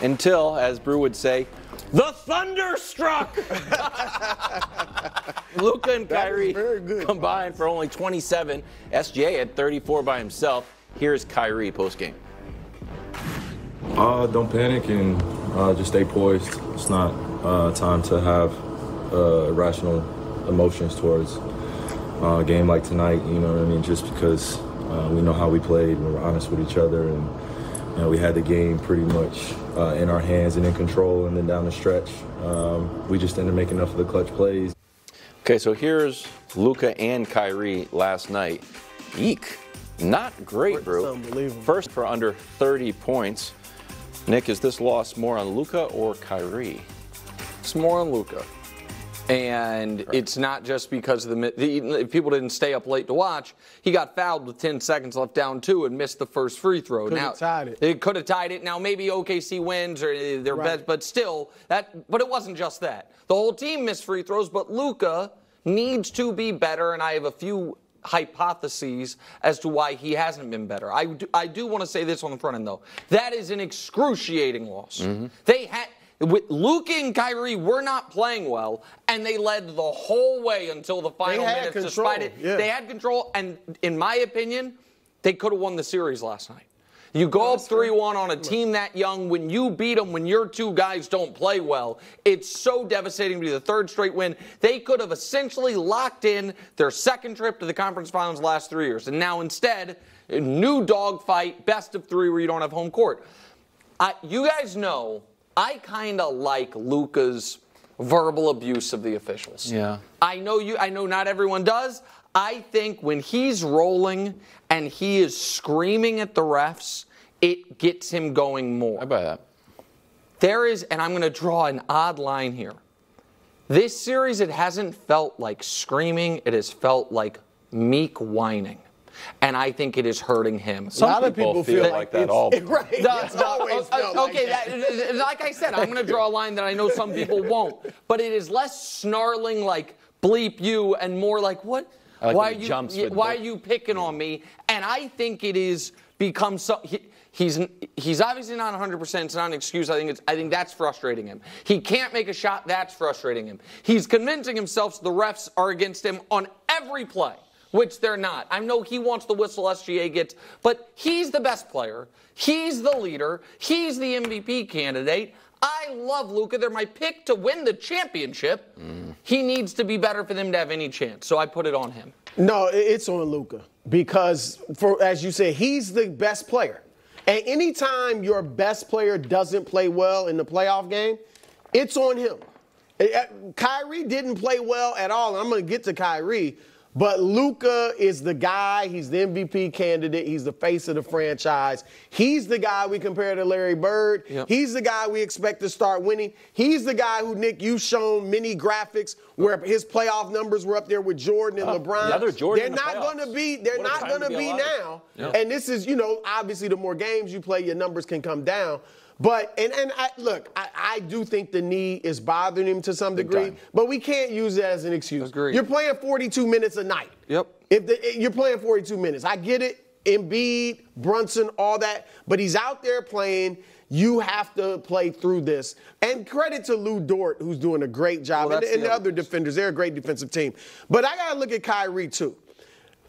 Until, as Brew would say, the thunder struck! Luka and Kyrie combined for only 27. SGA had 34 by himself. Here's Kyrie postgame. Don't panic and just stay poised. It's not time to have irrational emotions towards a game like tonight. You know what I mean? Just because we know how we played, we were honest with each other, and we had the game pretty much in our hands and in control. And then down the stretch, we just didn't make enough of the clutch plays. Okay, so here's Luka and Kyrie last night. Eek. Not great, Brew. First for under 30 points. Nick, is this loss more on Luka or Kyrie? It's more on Luka. And it's not just because of if people didn't stay up late to watch. He got fouled with 10 seconds left down 2 and missed the first free throw. Could have tied it. It could have tied it. Now maybe OKC wins or they're best, but still but it wasn't just that. The whole team missed free throws, but Luka needs to be better, and I have a few hypotheses as to why he hasn't been better. I do want to say this on the front end, though. That is an excruciating loss. With Luka and Kyrie were not playing well, and they led the whole way until the final minutes. Despite it, they had control, and in my opinion, they could have won the series last night. You go up 3-1 on a team that young. When you beat them, when your two guys don't play well, it's so devastating to be the third straight win. They could have essentially locked in their second trip to the conference finals the last 3 years. And now instead, a new dogfight, best of 3 where you don't have home court. You guys know I kind of like Luka's verbal abuse of the officials. Yeah. I know not everyone does. I think when he's rolling and he is screaming at the refs, it gets him going more. I buy that. There is, and I'm going to draw an odd line here. This series, it hasn't felt like screaming. It has felt like meek whining. And I think it is hurting him. A lot of people feel like that all the time. Right. It's always felt like that. Like I said, I'm going to draw a line that I know some people won't. But it is less snarling like bleep you and more like what? Like why are you picking on me? And I think it is become so. He's obviously not 100%. It's not an excuse. I think that's frustrating him. He can't make a shot. That's frustrating him. He's convincing himself the refs are against him on every play, which they're not. I know he wants the whistle SGA gets, but he's the best player. He's the leader. He's the MVP candidate. I love Luka. They're my pick to win the championship. He needs to be better for them to have any chance. So I put it on him. No, it's on Luka because, as you said, he's the best player. And anytime your best player doesn't play well in the playoff game, it's on him. Kyrie didn't play well at all. I'm going to get to Kyrie. But Luka is the guy. He's the MVP candidate. He's the face of the franchise. He's the guy we compare to Larry Bird. Yep. He's the guy we expect to start winning. He's the guy who, Nick, you've shown many graphics where his playoff numbers were up there with Jordan and LeBron. Yeah, they're Jordan. They're not going to be. They're not going to be now. Yep. And this is, obviously the more games you play, your numbers can come down. But, I do think the knee is bothering him to some degree, but we can't use it as an excuse. Agreed. You're playing 42 minutes a night. Yep. You're playing 42 minutes. I get it. Embiid, Brunson, all that, but he's out there playing. You have to play through this. And credit to Lou Dort, who's doing a great job, and the other defenders. They're a great defensive team. But I got to look at Kyrie, too.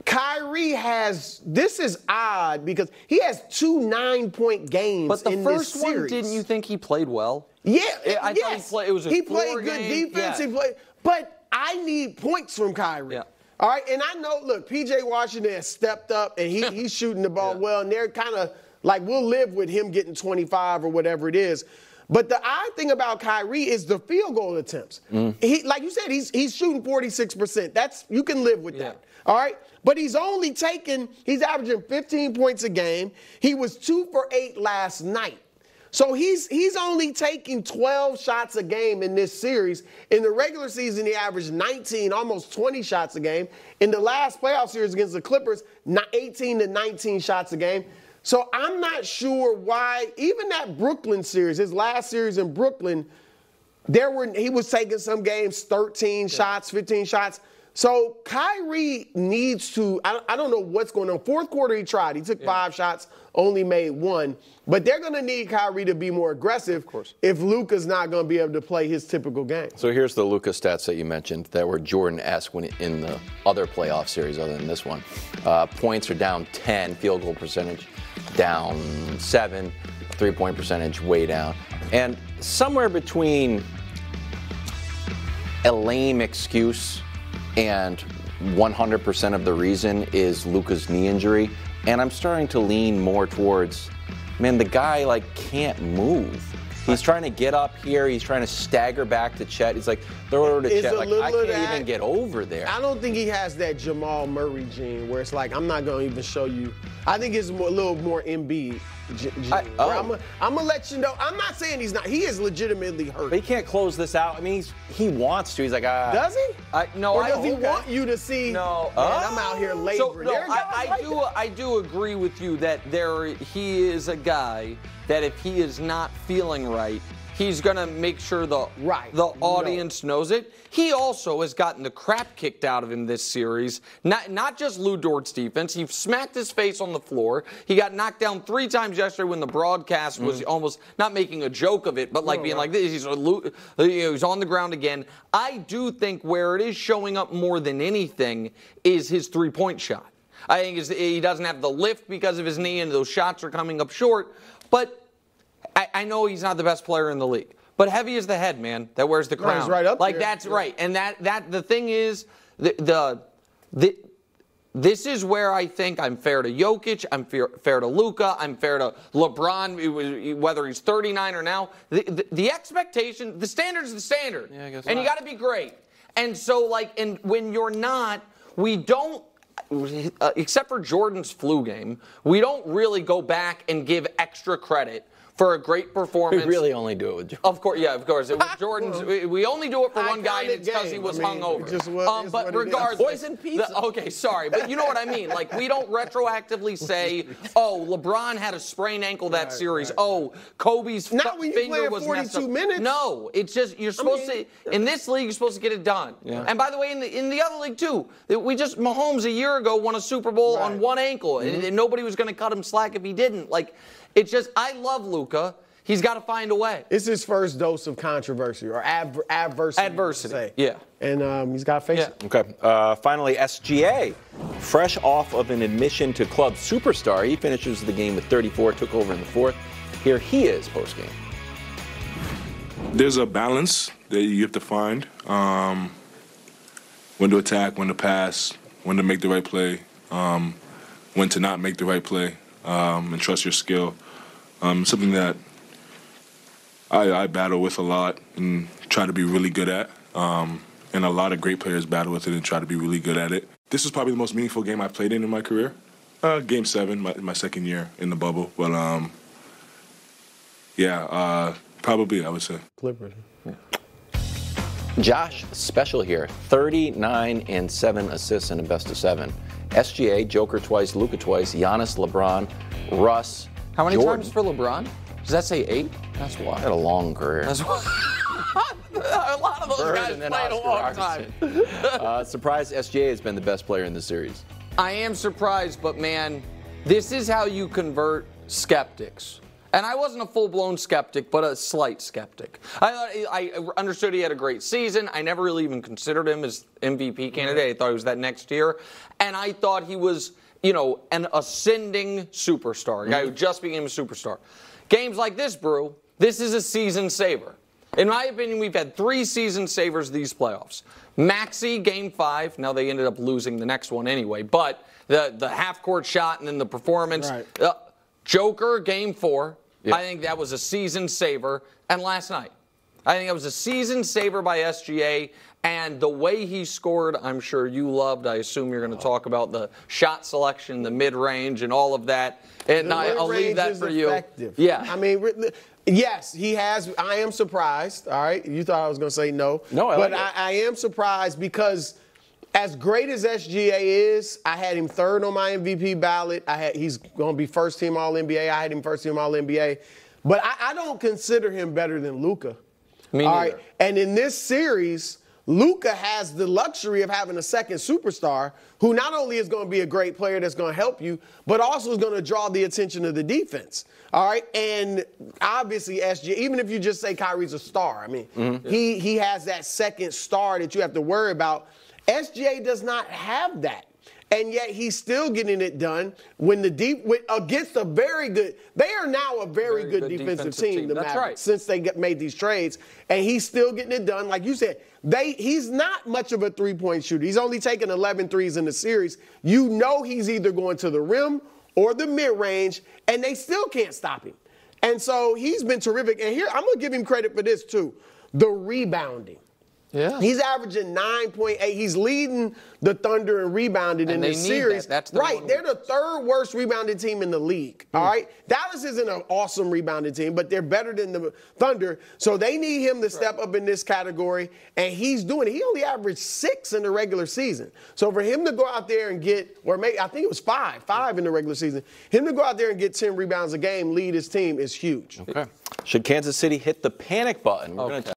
Kyrie this is odd because he has 2 9-point games in this series. But the first one, didn't you think he played well? Yeah, I thought he played good defense. Yeah. But I need points from Kyrie. Yeah. All right, and I know, look, P.J. Washington has stepped up, and he's shooting the ball well, and they're kind of like, we'll live with him getting 25 or whatever it is. But the odd thing about Kyrie is the field goal attempts. Like you said, he's shooting 46%. You can live with that. All right? But he's averaging 15 points a game. He was 2 for 8 last night. So he's only taking 12 shots a game in this series. In the regular season, he averaged 19, almost 20 shots a game. In the last playoff series against the Clippers, 18 to 19 shots a game. So I'm not sure why, even that Brooklyn series, his last series in Brooklyn, he was taking some games 13 shots, 15 shots. So Kyrie needs to, I don't know what's going on. Fourth quarter, he tried. He took 5 shots, only made 1. But they're going to need Kyrie to be more aggressive, of course, if Luka's not going to be able to play his typical game. So here's the Luka stats that you mentioned that were Jordan-esque in the other playoff series other than this one. Points are down 10, field goal percentage down 7, three-point percentage way down. And somewhere between a lame excuse and 100% of the reason is Luka's knee injury. And I'm starting to lean more towards, man, the guy, like, can't move. He's trying to get up here. He's trying to stagger back to Chet. He's like, throw it to Chet. Like, I can't even get over there. I don't think he has that Jamal Murray gene where it's like, I'm not going to even show you. I think it's a little more Embiid gene. I'm going to let you know. I'm not saying he's not. He is legitimately hurt. But he can't close this out. I mean, he wants to. He's like, Does he? No, or does he want you to see, no, man, I'm out here laboring. So, no, I do agree with you that he is a guy that if he is not feeling right, he's going to make sure the audience knows it. He also has gotten the crap kicked out of him this series. Not just Lou Dort's defense. He smacked his face on the floor. He got knocked down 3 times yesterday when the broadcast was almost not making a joke of it, but like being like this. He's on the ground again. I do think where it is showing up more than anything is his three-point shot. I think he doesn't have the lift because of his knee, and those shots are coming up short. But I know he's not the best player in the league. But heavy is the head, man, that wears the crown. He's right up like there. That's right. And that the thing is, this is where I think I'm fair to Jokic, I'm fair to Luka, I'm fair to LeBron, whether he's 39 or now. The expectation, the standard's the standard. Yeah, I guess and you got to be great. And so, and when you're not, we don't, except for Jordan's flu game, we don't really go back and give extra credit for a great performance. We really only do it with Jordan. Of course, yeah, of course. With Jordan's, we only do it for one guy, and it's because he was hungover. But regardless, poison pizza. Okay, sorry, but you know what I mean. Like, we don't retroactively say, "Oh, LeBron had a sprained ankle that series." Oh, Kobe's finger was messed up. 42 minutes. No, it's just you're supposed to. In this league, you're supposed to get it done. Yeah. And by the way, in the other league too, Mahomes a year ago won a Super Bowl on one ankle, and nobody was going to cut him slack if he didn't. Like. It's just, I love Luka. He's got to find a way. It's his first dose of controversy or adversity. Adversity, yeah. And he's got to face it. Okay. Finally, SGA. Fresh off of an admission to club superstar, he finishes the game with 34, took over in the 4th. Here he is post-game. There's a balance that you have to find. When to attack, when to pass, when to make the right play, when to not make the right play, and trust your skill. Something that I battle with a lot and try to be really good at. And a lot of great players battle with it and try to be really good at it. This is probably the most meaningful game I've played in my career. Game 7, my second year in the bubble. But, probably, I would say. Clippers. Yeah. Josh, special here. 39 and 7 assists in a best of 7. SGA, Joker twice, Luka twice, Giannis, LeBron, Russ, How many Jordan. times for LeBron? Does that say 8? That's why. Had a long career. That's why. A lot of those guys played a long time. Surprised SGA has been the best player in the series. I am surprised, but man, this is how you convert skeptics. And I wasn't a full-blown skeptic, but a slight skeptic. I understood he had a great season. I never really even considered him as MVP candidate. I thought he was that next year. And I thought he was, an ascending superstar, a guy who just became a superstar. Games like this, Brew, this is a season saver. In my opinion, we've had 3 season savers these playoffs. Maxey, Game 5. Now, they ended up losing the next one anyway. But the half-court shot and then the performance. Right. Joker, Game 4. Yeah. I think that was a season saver. And last night, I think that was a season saver by SGA. And the way he scored, I'm sure you loved. I assume you're going to talk about the shot selection, the mid-range, and all of that. And I'll leave that for you. Effective. Yeah. I mean, yes, he has. I am surprised. All right. You thought I was going to say no. No, but like I am surprised because as great as SGA is, I had him 3rd on my MVP ballot. He's going to be first team All-NBA. I had him first team All-NBA. But I don't consider him better than Luka. Me neither. All right. And in this series, Luka has the luxury of having a second superstar who not only is going to be a great player that's going to help you, but also is going to draw the attention of the defense. All right. And obviously, SGA, even if you just say Kyrie's a star, I mean, he has that second star that you have to worry about. SGA does not have that. And yet he's still getting it done when against a very good. They are now a very good defensive team. The Mavs, since they made these trades, and he's still getting it done. Like you said, he's not much of a three-point shooter. He's only taken 11 threes in the series. You know he's either going to the rim or the mid-range, and they still can't stop him. And so he's been terrific. And here I'm going to give him credit for this too: the rebounding. Yeah. He's averaging 9.8. He's leading the Thunder in rebounding in this series. That's right. They're the third worst rebounding team in the league. All right. Dallas isn't an awesome rebounding team, but they're better than the Thunder. So they need him to step up in this category, and he's doing it. He only averaged 6 in the regular season. So for him to go out there and get, or maybe I think it was five in the regular season, him to go out there and get 10 rebounds a game, lead his team is huge. Okay. Should Kansas City hit the panic button? We're going to